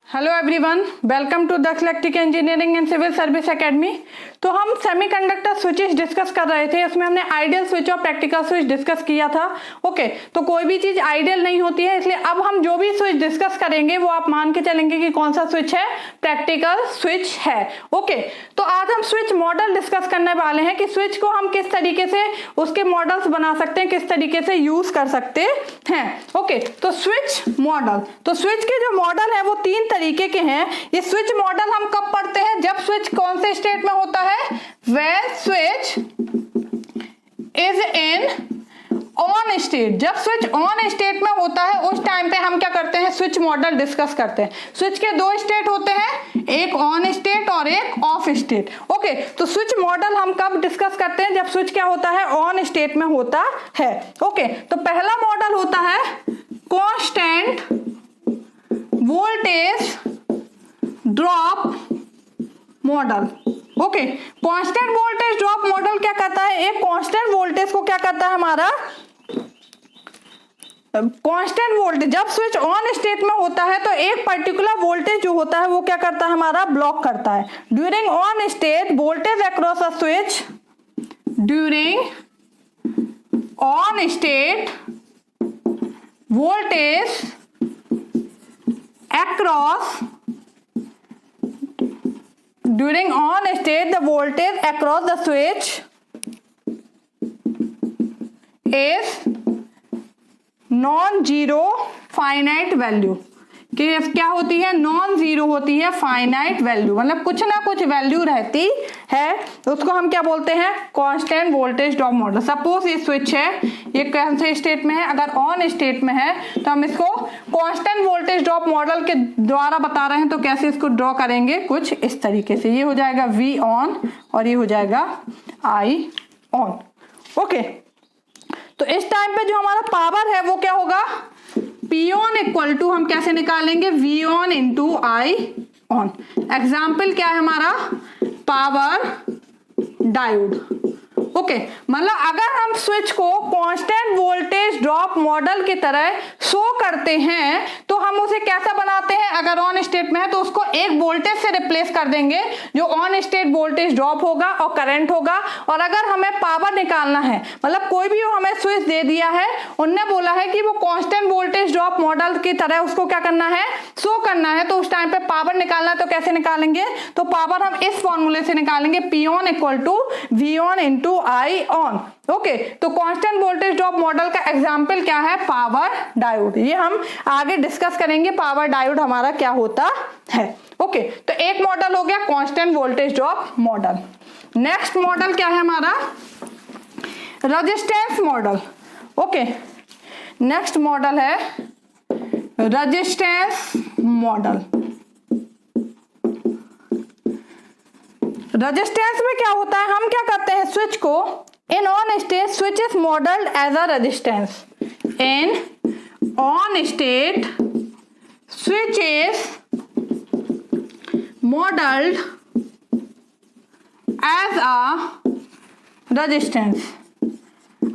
Hello everyone, welcome to the electric engineering and civil service academy. तो हम semiconductor switches discuss कर रहे थे, उसमें हमने आइडियल स्विच और प्रैक्टिकल स्विच डिस्कस किया था। ओके, तो कोई भी चीज आइडियल नहीं होती है, इसलिए अब हम जो भी स्विच डिस्कस करेंगे वो आप मान के चलेंगे कि कौन सा स्विच है, प्रैक्टिकल स्विच है। ओके, तो आज हम स्विच मॉडल डिस्कस करने वाले हैं कि स्विच को हम किस तरीके से उसके मॉडल्स बना सकते हैं, किस तरीके से यूज कर सकते हैं। ओके, तो स्विच मॉडल, तो स्विच के जो मॉडल है वो तीन तरीके के हैं। ये स्विच मॉडल हम कब पढ़ते हैं? जब स्विच कौन से स्टेट में होता है? When switch is in on state. जब स्विच ऑन स्टेट में होता है उस टाइम पे हम क्या करते हैं, स्विच मॉडल डिस्कस करते हैं। स्विच के दो स्टेट होते हैं, एक ऑन स्टेट और एक ऑफ स्टेट। ओके, तो स्विच मॉडल हम कब डिस्कस करते हैं? जब स्विच क्या होता है, ऑन स्टेट में होता है। ओके, तो पहला मॉडल होता है constant voltage drop model. Okay, constant voltage drop model क्या करता है? एक कांस्टेंट वोल्टेज को क्या करता है हमारा, कांस्टेंट वोल्टेज जब स्विच ऑन स्टेट में होता है तो एक पर्टिकुलर वोल्टेज जो होता है वो क्या करता है, हमारा ब्लॉक करता है। During on state voltage across a switch, during on state voltage across during on state the voltage across the switch is non-zero finite value। कि क्या होती है? नॉन जीरो होती है, फाइनाइट वैल्यू, मतलब कुछ ना कुछ वैल्यू रहती है, तो उसको हम क्या बोलते हैं, constant voltage drop model. Suppose ये स्विच है, ये कौन से स्टेट में है? अगर ऑन स्टेट में है तो हम इसको कांस्टेंट वोल्टेज ड्रॉप मॉडल के द्वारा बता रहे हैं। तो कैसे इसको ड्रॉ करेंगे? कुछ इस तरीके से, ये हो जाएगा V ऑन और ये हो जाएगा I ऑन। ओके, तो इस टाइम पे जो हमारा पावर है वो क्या होगा, P ऑन इक्वल टू हम कैसे निकालेंगे, V on into I on. Example क्या है हमारा, पावर डायोड। ओके, मतलब अगर हम स्विच को कांस्टेंट वोल्टेज ड्रॉप मॉडल की तरह शो करते हैं तो हम उसे कैसा बनाते हैं? अगर ऑन स्टेट में है तो उसको एक वोल्टेज से रिप्लेस कर देंगे जो ऑन स्टेट वोल्टेज ड्रॉप होगा और करंट होगा। और अगर हमें पावर निकालना है, मतलब कोई भी हमें स्विच दे दिया है, उनने बोला है कि वो कांस्टेंट वोल्टेज ड्रॉप मॉडल की तरह उसको क्या करना है, शो करना है, तो उस टाइम पे पावर निकालना है। तो कैसे निकालेंगे? तो पावर हम इस फॉर्मूले से निकालेंगे, P on equal to V on into I on. Okay, तो कांस्टेंट वोल्टेज ड्रॉप मॉडल का एग्जांपल क्या है, पावर डायोड। ये हम आगे डिस्कस करेंगे पावर डायोड हमारा क्या होता है। ओके, तो एक मॉडल हो गया constant voltage drop model. Next model क्या है हमारा, resistance model. Okay, next model है रेजिस्टेंस मॉडल। रेजिस्टेंस में क्या होता है, हम क्या करते हैं, स्विच को in on state switch is modelled as a resistance. In on state switch is modelled as a resistance.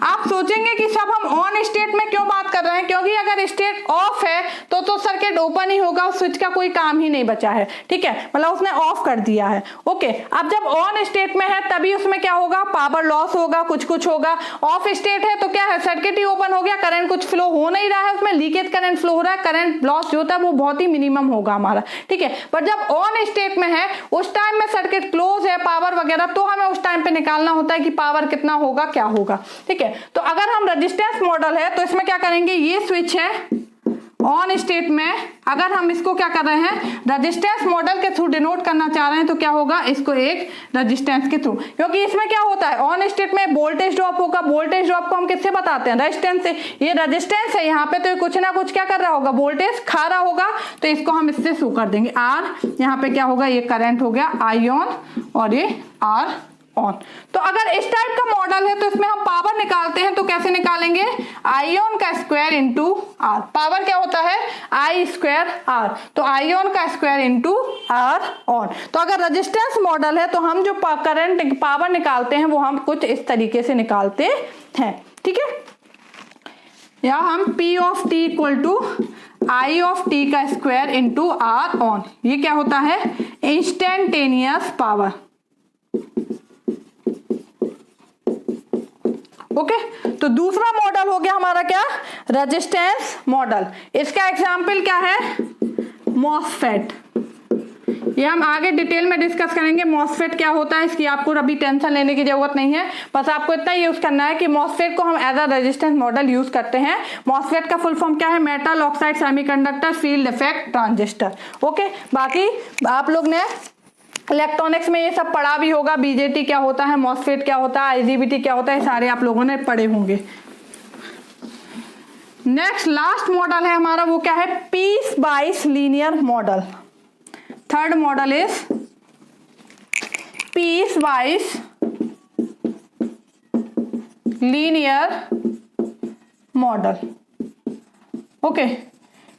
आप सोचेंगे कि सब हम ऑन स्टेट में क्यों बात कर रहे हैं, क्योंकि अगर स्टेट ऑफ है तो सर्किट ओपन ही होगा, स्विच का कोई काम ही नहीं बचा है। ठीक है, मतलब उसने ऑफ कर दिया है। ओके, अब जब ऑन स्टेट में है तभी उसमें क्या होगा, पावर लॉस होगा, कुछ होगा। ऑफ स्टेट है तो क्या है, सर्किट ही ओपन हो गया, करंट कुछ फ्लो हो नहीं रहा है, उसमें लीकेज करंट फ्लो हो रहा है, करंट लॉस जो होता है वो बहुत ही मिनिमम होगा हमारा। ठीक है, पर जब ऑन स्टेट में है उस टाइम में सर्किट क्लोज है, पावर वगैरह, तो हमें उस टाइम पे निकालना होता है कि पावर कितना होगा, क्या होगा। ठीक है, तो अगर हम रेजिस्टेंस मॉडल है तो इसमें क्या करेंगे, ये स्विच है ऑन स्टेट में, अगर हम इसको क्या कर रहे हैं, रेजिस्टेंस मॉडल के थ्रू डिनोट करना चाह रहे हैं तो क्या होगा, इसको एक रेजिस्टेंस के थ्रू, क्योंकि इसमें क्या होता है, ऑन स्टेट में वोल्टेज ड्रॉप होगा। वोल्टेज ड्रॉप को हम किससे बताते हैं, रेजिस्टेंस से। ये रेजिस्टेंस है यहाँ पे, तो कुछ ना कुछ क्या कर रहा होगा, वोल्टेज खा रहा होगा, तो इसको हम इससे शो कर देंगे। आर यहाँ पे क्या होगा, ये करंट हो गया I ऑन और ये R ऑन। तो अगर इस टाइप का मॉडल है तो इसमें हम पावर निकालते हैं तो कैसे निकालेंगे, I ऑन का स्क्वायर इंटू R। पावर क्या होता है, I स्क्वायर R, तो I ऑन का स्क्वायर इंटू R ऑन। तो अगर रेजिस्टेंस मॉडल है तो हम जो करंट पावर निकालते हैं वो हम कुछ इस तरीके से निकालते हैं। ठीक है, या हम P of T equal to I of T का स्क्वायर इंटू आर ऑन, ये क्या होता है, इंस्टेंटेनियस पावर। ओके, तो दूसरा मॉडल हो गया हमारा क्या, रेजिस्टेंस मॉडल। इसका एग्जाम्पल क्या है, मॉसफेट। ये हम आगे डिटेल में डिस्कस करेंगे मॉसफेट क्या होता है, इसकी आपको अभी टेंशन लेने की जरूरत नहीं है, बस आपको इतना यूज करना है कि मॉसफेट को हम as a resistance model use करते हैं। मॉसफेट का फुल फॉर्म क्या है, metal oxide semiconductor field effect transistor. Okay, बाकी आप लोग ने इलेक्ट्रॉनिक्स में ये सब पढ़ा भी होगा, बीजेटी क्या होता है, मॉसफेट क्या होता है, आईजीबीटी क्या होता है, सारे आप लोगों ने पढ़े होंगे। नेक्स्ट लास्ट मॉडल है हमारा, वो क्या है, piecewise linear model. Third model is piecewise linear model. Okay,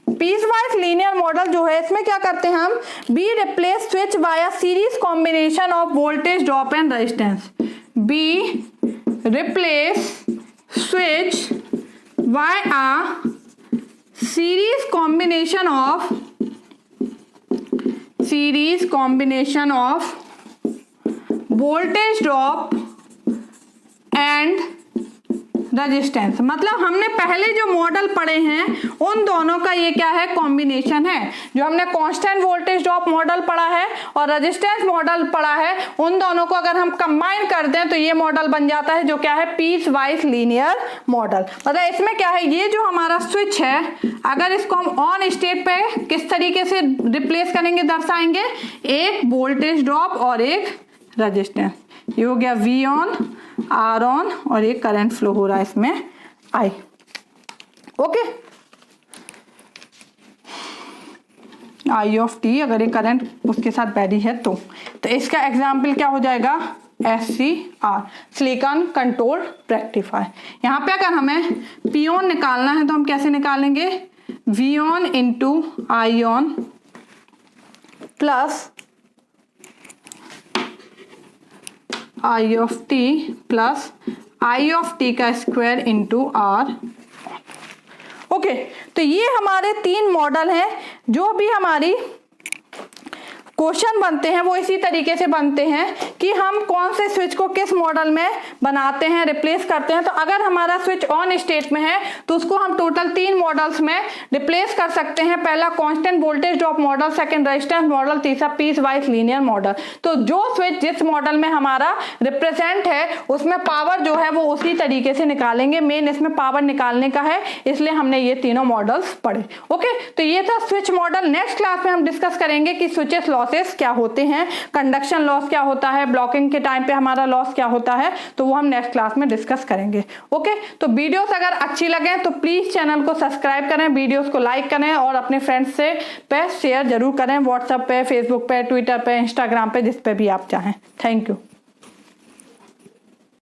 piecewise linear model जो है, इसमें क्या करते हैं हम, be replace switch by series combination of voltage drop and resistance. Be replace switch by a series combination of voltage drop and resistance. मतलब हमने पहले जो मॉडल पढ़े हैं उन दोनों का ये क्या है, कॉम्बिनेशन है। जो हमने कांस्टेंट वोल्टेज ड्रॉप मॉडल पढ़ा है और रेजिस्टेंस मॉडल पढ़ा है, उन दोनों को अगर हम कंबाइन कर दें तो ये मॉडल बन जाता है जो क्या है, पीस वाइज लीनियर मॉडल। मतलब इसमें क्या है, ये जो हमारा स्विच है, अगर इसको हम ऑन स्टेट पे किस तरीके से रिप्लेस करेंगे, दर्शाएंगे, एक वोल्टेज ड्रॉप और एक रेजिस्टेंस। ये हो गया वी ऑन, आर ऑन, और ये करंट फ्लो हो रहा है इसमें आई। ओके, आई ऑफ टी, अगर ये करंट उसके साथ बैरी है तो इसका एग्जाम्पल क्या हो जाएगा, SCR, सिलिकॉन कंट्रोल रेक्टिफायर। यहाँ पे अगर हमें पी ऑन निकालना है तो हम कैसे निकालेंगे, V on into I on plus I of T plus I of T का स्क्वायर इंटू आर। ओके, तो ये हमारे 3 मॉडल हैं। जो भी हमारी क्वेश्चन बनते हैं वो इसी तरीके से बनते हैं कि हम कौन से स्विच को किस मॉडल में बनाते हैं, रिप्लेस करते हैं। तो अगर हमारा स्विच ऑन स्टेट में है तो उसको हम टोटल 3 मॉडल्स में रिप्लेस कर सकते हैं। पहला constant voltage drop model, second resistance model, तीसरा पीस वाइज लीनियर मॉडल। तो जो स्विच जिस मॉडल में हमारा रिप्रेजेंट है उसमें पावर जो है वो उसी तरीके से निकालेंगे। मेन इसमें पावर निकालने का है, इसलिए हमने ये तीनों मॉडल्स पढ़े। ओके, तो ये था स्विच मॉडल। नेक्स्ट क्लास में हम डिस्कस करेंगे कि स्विचेस लॉसेस क्या होते हैं, कंडक्शन लॉस क्या होता है, ब्लॉकिंग के टाइम पे हमारा लॉस क्या होता है, तो वो हम नेक्स्ट क्लास में डिस्कस करेंगे। ओके, तो वीडियोस अगर अच्छी लगे तो प्लीज चैनल को सब्सक्राइब करें, वीडियोस को लाइक करें और अपने फ्रेंड्स से पे शेयर जरूर करें, व्हाट्सएप पे, फेसबुक पे, ट्विटर पे, इंस्टाग्राम पे, जिस पे भी आप चाहें। Thank you.